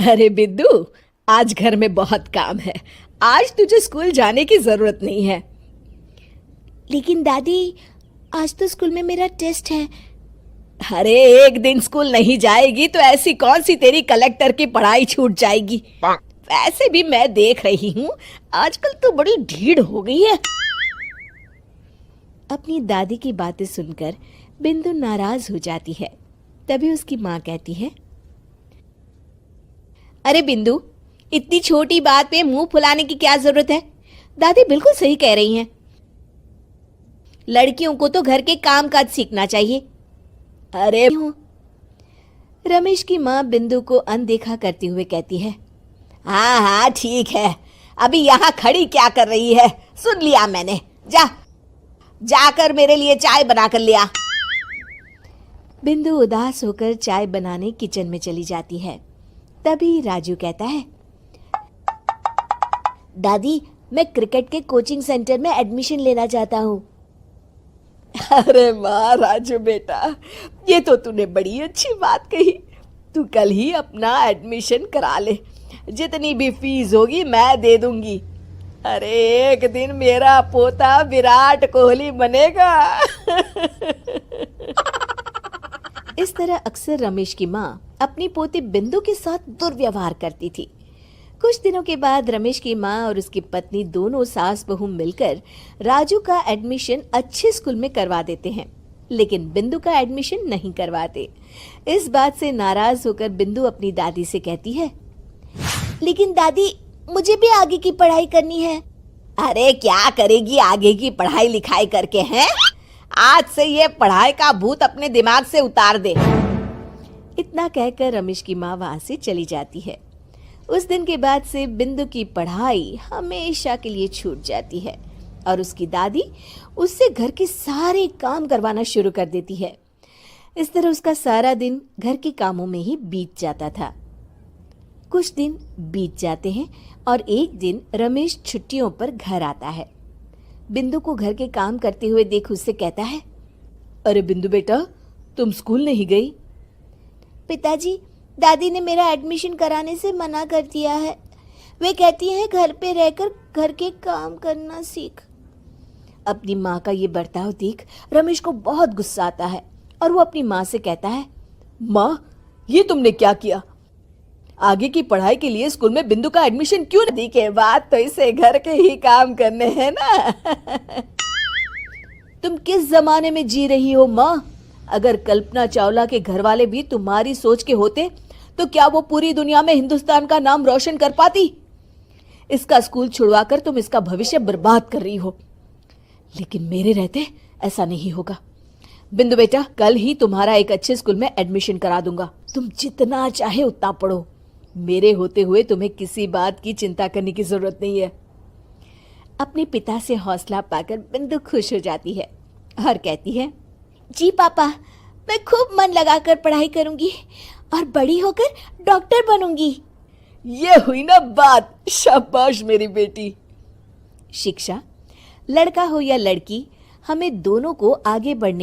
अरे बिद्दू, आज घर में बहुत काम है। आज तुझे स्कूल जाने की जरूरत नहीं है। लेकिन दादी, आज तो स्कूल में मेरा टेस्ट है। अरे एक दिन स्कूल नहीं जाएगी तो ऐसी कौन सी तेरी कलेक्टर की पढ़ाई छूट जाएगी। वैसे भी मैं देख रही हूँ आजकल तो बड़ी ढीठ हो गई है। अपनी दादी की बातें सुनकर बिंदु नाराज हो जाती है। तभी उसकी माँ कहती है, अरे बिंदु, इतनी छोटी बात पे मुंह फुलाने की क्या जरूरत है। दादी बिल्कुल सही कह रही हैं। लड़कियों को तो घर के काम काज सीखना चाहिए। अरे रमेश की माँ बिंदु को अनदेखा करते हुए कहती है, हाँ हाँ ठीक है, अभी यहाँ खड़ी क्या कर रही है, सुन लिया मैंने। जाकर मेरे लिए चाय बना कर लिया। बिंदु उदास होकर चाय बनाने किचन में चली जाती है। तभी राजू कहता है, दादी, मैं क्रिकेट के कोचिंग सेंटर में एडमिशन लेना चाहता हूँ। अरे वाह राजू बेटा, ये तो तूने बड़ी अच्छी बात कही। तू कल ही अपना एडमिशन करा ले, जितनी भी फीस होगी मैं दे दूंगी। अरे एक दिन मेरा पोता विराट कोहली बनेगा। इस तरह अक्सर रमेश की माँ अपनी पोती बिंदु के साथ दुर्व्यवहार करती थी। कुछ दिनों के बाद रमेश की माँ और उसकी पत्नी दोनों सास बहू मिलकर राजू का एडमिशन अच्छे स्कूल में करवा देते हैं, लेकिन बिंदु का एडमिशन नहीं करवाते। इस बात से नाराज होकर बिंदु अपनी दादी से कहती है, लेकिन दादी, मुझे भी आगे की पढ़ाई करनी है। अरे क्या करेगी आगे की पढ़ाई लिखाई करके, हैं? आज से ये पढ़ाई का भूत अपने दिमाग से उतार दे। इतना कहकर रमेश की माँ वहां से चली जाती है। उस दिन के बाद से बिंदु की पढ़ाई हमेशा के लिए छूट जाती है और उसकी दादी उससे घर के सारे काम करवाना शुरू कर देती है। इस तरह उसका सारा दिन घर के कामों में ही बीत जाता था। कुछ दिन बीत जाते हैं और एक दिन रमेश छुट्टियों पर घर आता है। बिंदु को घर के काम करते हुए देख उससे कहता है, अरे बिंदु बेटा, तुम स्कूल नहीं गई? पिताजी, दादी ने मेरा एडमिशन कराने से मना कर दिया है। वे कहती हैं घर पे रहकर घर के काम करना सीख। अपनी माँ का ये बर्ताव देख रमेश को बहुत गुस्सा आता है और वो अपनी माँ से कहता है, माँ, ये तुमने क्या किया? आगे की पढ़ाई के लिए स्कूल में बिंदु का एडमिशन क्यों नहीं? के बाद तो इसे घर के ही काम करने हैं ना। तुम किस जमाने में जी रही हो माँ? अगर कल्पना चावला के घर वाले भी तुम्हारी सोच के होते तो क्या वो पूरी दुनिया में हिंदुस्तान का नाम रोशन कर पाती? इसका स्कूल छुड़वाकर तुम इसका भविष्य बर्बाद कर रही हो, लेकिन मेरे रहते ऐसा नहीं होगा। बिंदु बेटा, कल ही तुम्हारा एक अच्छे स्कूल में एडमिशन करा दूंगा। तुम जितना चाहे उतना पढ़ो। मेरे होते हुए तुम्हें किसी बात की चिंता करने की जरूरत नहीं है। अपने पिता से हौसला पाकर बिंदु खुश हो जाती है और कहती है, जी पापा, मैं खूब मन लगाकर पढ़ाई करूंगी और बड़ी होकर डॉक्टर बनूंगी। ये हुई ना बात। शाबाश मेरी बेटी। शिक्षा, लड़का हो या लड़की, हमें दोनों को आगे बढ़ने